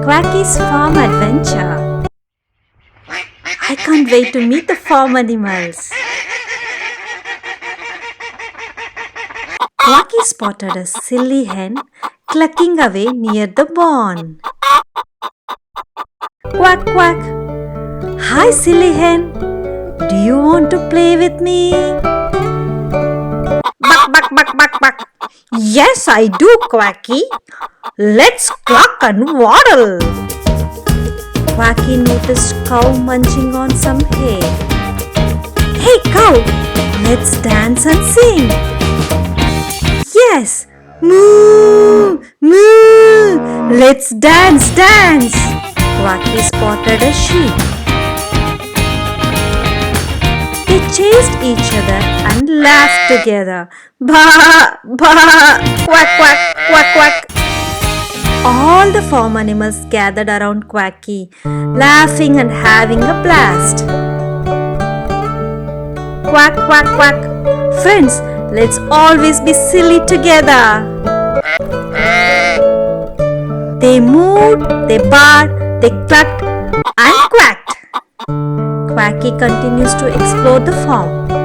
Quacky's farm adventure. I can't wait to meet the farm animals. Quacky spotted a silly hen clucking away near the barn. Quack, quack. Hi, silly hen. Do you want to play with me? Buck, buck, buck, buck, buck. Yes, I do, Quacky. Let's cluck and waddle. Quacky noticed cow munching on some hay. Hey, cow, let's dance and sing. Yes, moo, moo. Let's dance, dance. Quacky spotted a sheep. They chased each other and laughed together. Bah, bah, quack, quack, quack, quack. All the farm animals gathered around Quacky, laughing and having a blast. Quack, quack, quack. Friends, let's always be silly together. They moved, they barked, they clucked and quacked. Quacky continues to explore the farm.